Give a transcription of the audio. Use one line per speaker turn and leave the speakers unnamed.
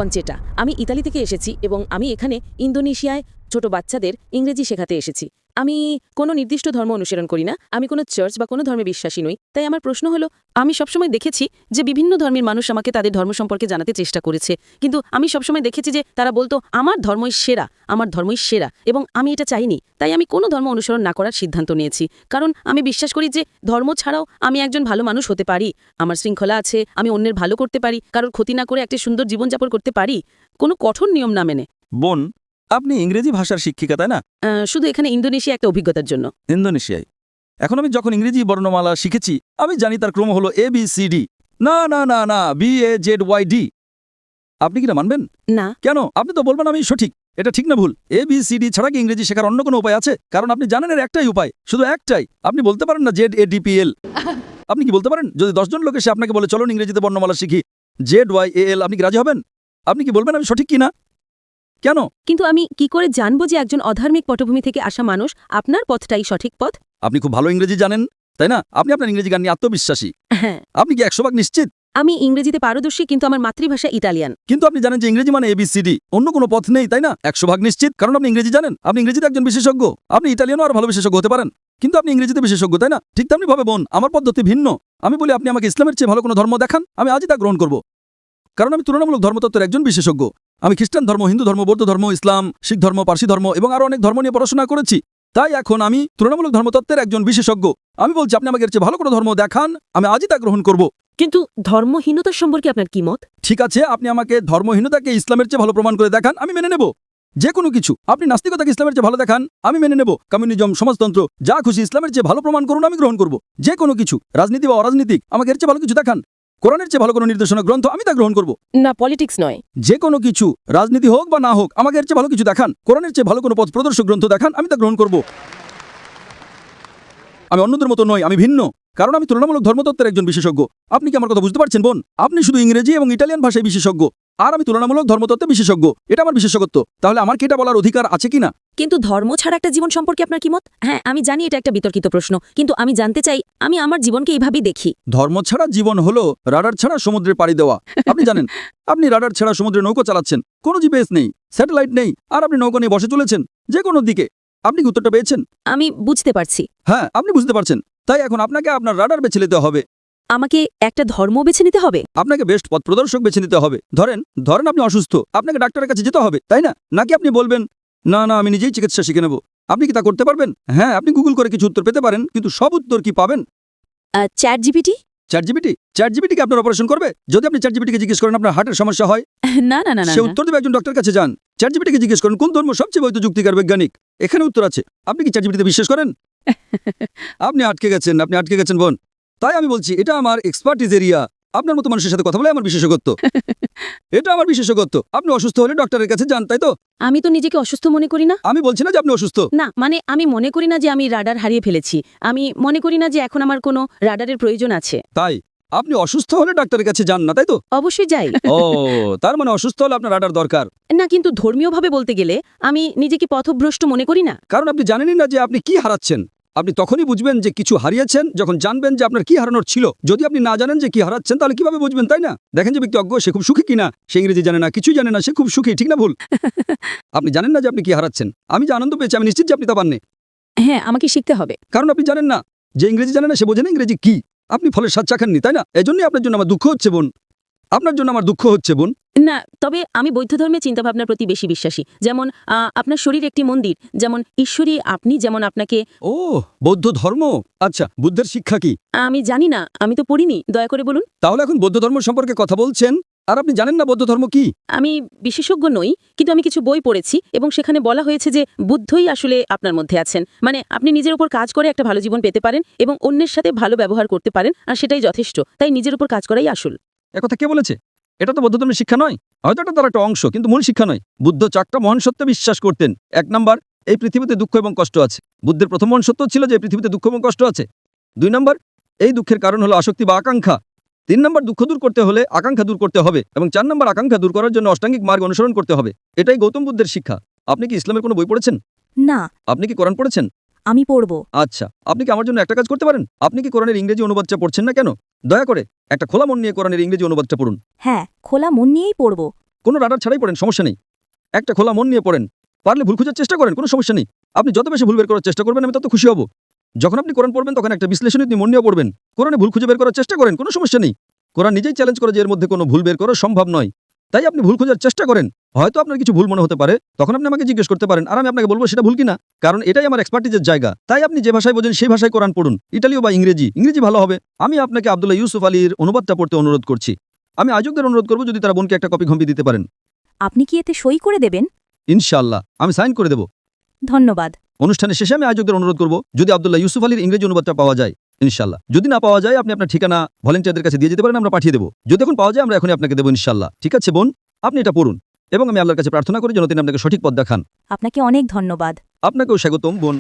কনচেটা। আমি ইতালি থেকে এসেছি এবং আমি এখানে ইন্দোনেশিয়ায় ছোট বাচ্চাদের ইংরেজি শেখাতে এসেছি। আমি কোনো নির্দিষ্ট ধর্ম অনুসরণ করি না, আমি কোনো চার্চ বা কোনো ধর্মে বিশ্বাসী নই। তাই আমার প্রশ্ন হলো, আমি সবসময় দেখেছি যে বিভিন্ন ধর্মের মানুষ আমাকে তাদের ধর্ম সম্পর্কে জানাতে চেষ্টা করেছে, কিন্তু আমি সবসময় দেখেছি যে তারা বলতো আমার ধর্মই সেরা, আমার ধর্মই সেরা, এবং আমি এটা চাইনি। তাই আমি কোনো ধর্ম অনুসরণ না করার সিদ্ধান্ত নিয়েছি, কারণ আমি বিশ্বাস করি যে ধর্ম ছাড়াও আমি একজন ভালো মানুষ হতে পারি, আমার শৃঙ্খলা আছে, আমি অন্যের ভালো করতে পারি, কারোর ক্ষতি না করে একটা সুন্দর জীবনযাপন করতে পারি, কোনো কঠোর নিয়ম না মেনে।
বোন, আপনি ইংরেজি ভাষার শিক্ষিকা তাই না?
শুধু এখানে ইন্দোনেশিয়া একটা অভিজ্ঞতার জন্য।
ইন্দোনেশিয়ায় এখন আমি যখন ইংরেজি বর্ণমালা শিখেছি আমি জানি তার ক্রম হলো ABCD। না না না না BAZYD। আপনি কি না মানবেন?
না।
কেন? আপনি তো বলবেন আমি সঠিক। এটা ঠিক না ভুল? ABCD ছাড়া কি ইংরেজি শেখার অন্য কোনো উপায় আছে? কারণ আপনি জানেন এর একটাই উপায়, শুধু একটাই। আপনি বলতে পারেন না ZADPL। আপনি কি বলতে পারেন? যদি 10 জন লোক এসে আপনাকে বলে চলুন ইংরেজিতে বর্ণমালা শিখি ZYAL, আপনি কি রাজি হবেন? আপনি কি বলবেন আমি সঠিক কি না? কেন?
কিন্তু আমি কি করে জানবো যে একজন অধার্মিক পটভূমি থেকে আসা মানুষ আপনার পথটাই সঠিক পথ?
আপনি খুব ভালো ইংরেজি জানেন তাই না? আপনি আপনার ইংরেজি গান নিয়ে আত্মবিশ্বাসী।
হ্যাঁ।
আপনি কি 100% নিশ্চিত?
আমি ইংরেজিতে পারদর্শী, কিন্তু আমার মাতৃভাষা ইতালিয়ান।
কিন্তু আপনি জানেন যে ইংরেজি মানে ABCD, অন্য কোনো পথ নেই তাই না? 100% নিশ্চিত, কারণ আপনি ইংরেজি জানেন, আপনি ইংরেজিতে একজন বিশেষজ্ঞ। আপনি ইতালিয়ানও আর ভালো বিশেষজ্ঞ হতে পারেন, কিন্তু আপনি ইংরেজিতে বিশেষজ্ঞ তাই না? ঠিক তেমনি ভাবে বোন, আমার পদ্ধতি ভিন্ন। আমি বলি আপনি আমাকে ইসলামের চেয়ে ভালো কোনো ধর্ম দেখান, আমি আজই তা গ্রহণ করব, কারণ আমি তুলনামূলক ধর্মতত্ত্বের একজন বিশেষজ্ঞ। আমি খ্রিস্টান ধর্ম, হিন্দু ধর্ম, বৌদ্ধ ধর্ম, ইসলাম, শিখ ধর্ম, পার্সি ধর্ম এবং আরও অনেক ধর্ম নিয়ে পড়াশোনা করেছি। তাই এখন আমি তুলনামূলক ধর্মতত্ত্বের একজন বিশেষজ্ঞ। আমি বলছি আপনি আমাকে এর চেয়ে ভালো কোনো ধর্ম দেখান, আমি আজই তা গ্রহণ করব।
কিন্তু ধর্মহীনতার সম্পর্কে আপনার কি মত?
ঠিক আছে, আপনি আমাকে ধর্মহীনতাকে ইসলামের চেয়ে ভালো প্রমাণ করে দেখান, আমি মেনে নেব। যে কোনো কিছু। আপনি নাস্তিকতাকে ইসলামের চেয়ে ভালো দেখান, আমি মেনে নেব। কমিউনিজম, সমাজতন্ত্র, যা খুশি ইসলামের চেয়ে ভালো প্রমাণ করুন, আমি গ্রহণ করব। যে কোনো কিছু, রাজনীতি বা অরাজনীতিক, আমাকে এর চেয়ে ভালো কিছু দেখান। কোরআনের চেয়ে ভালো কোনো নির্দেশনা গ্রন্থ, আমি তা গ্রহণ করব।
না, পলিটিক্স নয়।
যে কোনো কিছু, রাজনীতি হোক বা না হোক, আমাকে এর চেয়ে ভালো কিছু দেখান। কোরআনের চেয়ে ভালো কোনো পথ প্রদর্শক গ্রন্থ দেখান, আমি তা গ্রহণ করব। আমি অন্যদের মতো নই, আমি ভিন্ন, কারণ আমি তুলনামূলক ধর্মতত্ত্বের একজন বিশেষজ্ঞ। আপনি কি আমার কথা বুঝতে পারছেন বোন? আপনি শুধু ইংরেজি এবং ইটালিয়ান ভাষায় বিশেষজ্ঞ, আর আমি তুলনামূলক ধর্মতত্ত্বে বিশেষজ্ঞ। এটা আমার বিশেষজ্ঞত্ব। তাহলে আমার কি এটা বলার অধিকার আছে কি না?
কিন্তু ধর্ম ছাড়া একটা জীবন সম্পর্কে আপনার কি মত? হ্যাঁ, আমি জানি এটা একটা বিতর্কিত প্রশ্ন, কিন্তু আমি জানতে চাই। আমি আমার জীবনকে এইভাবেই দেখি।
ধর্ম ছাড়া জীবন হলো রাডার ছাড়া সমুদ্রে পাড়ি দেওয়া। আপনি জানেন, আপনি রাডার ছাড়া সমুদ্রে নৌকো চালাচ্ছেন, কোনো জিপিএস নেই, স্যাটেলাইট নেই, আর আপনি নৌকো নিয়ে বসে চলেছেন যে কোনো দিকে। আপনি কি উত্তরটা পেয়েছেন?
আমি বুঝতে পারছি।
হ্যাঁ, আপনি বুঝতে পারছেন। তাই এখন আপনাকে আপনার রাডার বেছে নিতে হবে।
আমাকে একটা ধর্ম বেছে নিতে হবে?
আপনাকে বেস্ট পথ প্রদর্শক বেছে নিতে হবে। ধরেন আপনি অসুস্থ, আপনাকে ডাক্তারের কাছে যেতে হবে তাই না? নাকি আপনি বলবেন না না আমি নিজেই চিকিৎসা শিখে নেব? আপনি কি তা করতে পারবেন? হ্যাঁ, আপনি গুগল করে কিছু উত্তর পেতে পারেন, কিন্তু সব উত্তর কি পাবেন?
চ্যাটজিপিটি?
চ্যাটজিপিটি আপনার অপারেশন করবে? যদি আপনি চ্যাটজিপিটিকে জিজ্ঞেস করেন আপনার হার্টের সমস্যা হয়,
না না না না
সে উত্তর দেবে একজন ডক্টরের কাছে যান। চ্যাটজিপিটিকে জিজ্ঞেস করেন কোন ধর্ম সবচেয়ে বৈধ যুক্তিকার বৈজ্ঞানিক, এখানে উত্তর আছে। আপনি কি চ্যাটজিপিটিতে বিশ্বাস করেন? আপনি আটকে গেছেন বোন। তাই আমি বলছি এটা আমার এক্সপার্টিজ এরিয়া। আপনার মতো মানুষের সাথে কথা বলে আমার বিশেষজ্ঞত্ব। এটা আমার বিশেষজ্ঞত্ব। আপনি অসুস্থ হলে ডক্টরের কাছে যান, তাই তো?
আমি তো নিজেকে অসুস্থ মনে করি না।
আমি বলছি না যে আপনি অসুস্থ।
না, মানে আমি মনে করি না যে আমি রাডার হারিয়ে ফেলেছি। আমি মনে করি না যে এখন আমার কোনো রাডারের প্রয়োজন আছে।
তাই আপনি অসুস্থ হলে ডাক্তারের কাছে যান না, তাই তো?
অবশ্যই যাই।
ও, তার মানে অসুস্থ হলে আপনার রাডার দরকার।
না, কিন্তু ধর্মীয়ভাবে বলতে গেলে আমি নিজেকে পথভ্রষ্ট মনে করি না।
কারণ আপনি জানেনই না যে আপনি কি হারাচ্ছেন। আপনি তখনই বুঝবেন যে কিছু হারিয়েছেন যখন জানবেন যে আপনার কি হারানোর ছিল। যদি আপনি না জানেন যে কি হারাচ্ছেন তাহলে কিভাবে বুঝবেন, তাই না? দেখেন যে ব্যক্তি অজ্ঞ, সে খুব সুখী কিনা। সে ইংরেজি জানে না, কিছুই জানে না, সে খুব সুখী, ঠিক না ভুল? আপনি জানেন না যে আপনি কি হারাচ্ছেন। আমি যে আনন্দ পেয়েছি আমি নিশ্চিত যে আপনি তা পাননি।
হ্যাঁ, আমাকে শিখতে হবে।
কারণ আপনি জানেন না, যে ইংরেজি জানে না সে বোঝে না ইংরেজি কি। আপনি ফলের স্বাদ চাখাননি, তাই না? এজন্যই আপনার জন্য আমার দুঃখ হচ্ছে বোন। আপনার জন্য আমার দুঃখ হচ্ছে বোন।
না, তবে আমি বৌদ্ধ ধর্মের চিন্তাভাবনার প্রতি বেশি বিশ্বাসী। যেমন আপনার শরীর একটি মন্দির, যেমন ঈশ্বরী আপনি, যেমন আপনাকে।
ও, বৌদ্ধ ধর্ম। আচ্ছা, বুদ্ধের শিক্ষা কি?
আমি জানি না, আমি তো পড়িনি, দয়া করে বলুন।
তাহলে এখন বৌদ্ধ ধর্ম সম্পর্কে কথা বলছেন আর আপনি জানেন না বৌদ্ধ ধর্ম কি?
আমি বিশেষজ্ঞ নই, কিন্তু আমি কিছু বই পড়েছি এবং সেখানে বলা হয়েছে যে বুদ্ধই আসলে আপনার মধ্যে আছেন। মানে আপনি নিজের উপর কাজ করে একটা ভালো জীবন পেতে পারেন এবং অন্যের সাথে ভালো ব্যবহার করতে পারেন, আর সেটাই যথেষ্ট। তাই নিজের উপর কাজ করাই আসল।
একথা কে বলেছে? এটা তো বৌদ্ধ ধর্মের শিক্ষা নয়। হয়তো এটা তার একটা অংশ, কিন্তু মূল শিক্ষা নয়। বুদ্ধ 4টা মহান সত্যে বিশ্বাস করতেন। 1 নাম্বার, এই পৃথিবীতে দুঃখ এবং কষ্ট আছে। বুদ্ধের প্রথম মহান সত্য ছিল যে এই পৃথিবীতে দুঃখ এবং কষ্ট আছে। 2 নাম্বার, এই দুঃখের কারণ হলো আসক্তি বা আকাঙ্ক্ষা। 3 নাম্বার, দুঃখ দূর করতে হলে আকাঙ্ক্ষা দূর করতে হবে, এবং 4 নাম্বার, আকাঙ্ক্ষা দূর করার জন্য অষ্টাঙ্গিক মার্গ অনুসরণ করতে হবে। এটাই গৌতম বুদ্ধের শিক্ষা। আপনি কি ইসলামের কোনো বই পড়েছেন?
না।
আপনি কি কোরআন পড়েছেন?
আমি পড়ব।
আচ্ছা, আপনি কি আমার জন্য একটা কাজ করতে পারেন? আপনি কি কোরআনের ইংরেজি অনুবাদটা পড়ছেন না কেন? দয়া করে একটা খোলা মন নিয়ে কোরআনের ইংরেজি অনুবাদটা পড়ুন।
হ্যাঁ, খোলা মন নিয়েই পড়ব।
কোনো রাডার ছাড়াই পড়েন, সমস্যা নেই। একটা খোলা মন নিয়ে পড়েন, পারলে ভুল খোঁজার চেষ্টা করেন, কোনো সমস্যা নেই। আপনি যত বেশি ভুল বের করার চেষ্টা করবেন আমি তত খুশি হব। যখন আপনি কোরআন পড়বেন তখন একটা বিশ্লেষণী মন নিয়ে পড়বেন, কোরআনে ভুল খুঁজে বের করার চেষ্টা করেন, কোনো সমস্যা নেই। কোরআন নিজেই চ্যালেঞ্জ করে যে এর মধ্যে কোনো ভুল বের করা সম্ভব নয়। তাই আপনি ভুল খোঁজার চেষ্টা করেন। হয়তো আপনার কিছু ভুল মনে হতে পারে, তখন আপনি আমাকে জিজ্ঞেস করতে পারেন, আর আমি আপনাকে বলবো সেটা ভুল কিনা, কারণ এটাই আমার এক্সপার্টিজের জায়গা। তাই আপনি যে ভাষায় বোঝেন সেই ভাষায় কোরআন পড়ুন, ইতালীয় বা ইংরেজি ভালো হবে। আমি আপনাকে আব্দুল্লাহ ইউসুফ আলীর অনুবাদটা পড়তে অনুরোধ করছি। আমি আয়োজকদের অনুরোধ করবো যদি তারা বোনকে একটা কপি ঘম্পি দিতে পারেন।
আপনি কি এতে সই করে দেবেন?
ইনশাআল্লাহ আমি সাইন করে দেব।
ধন্যবাদ।
অনুষ্ঠানের শেষে আমি আয়োজকদের অনুরোধ করব যদি আব্দুল্লাহ ইউসুফ আলীর ইংরেজি অনুবাদটা পাওয়া যায়, ইনশাআল্লাহ। যদি না পাওয়া যায় আপনি আপনার ঠিকানা ভলেন্টিয়ারদের কাছে দিয়ে যেতে পারেন, আমরা পাঠিয়ে দেবো। যদি এখন পাওয়া যায় আমরা এখনই আপনাকে দেবো, ইনশাআল্লাহ। ঠিক আছে বোন, আপনি এটা পড়ুন এবং আমি আল্লাহর কাছে প্রার্থনা করি যেন তিনি আপনাকে সঠিক পথ দেখান।
আপনাকে অনেক ধন্যবাদ।
আপনাকেও স্বাগতম বোন।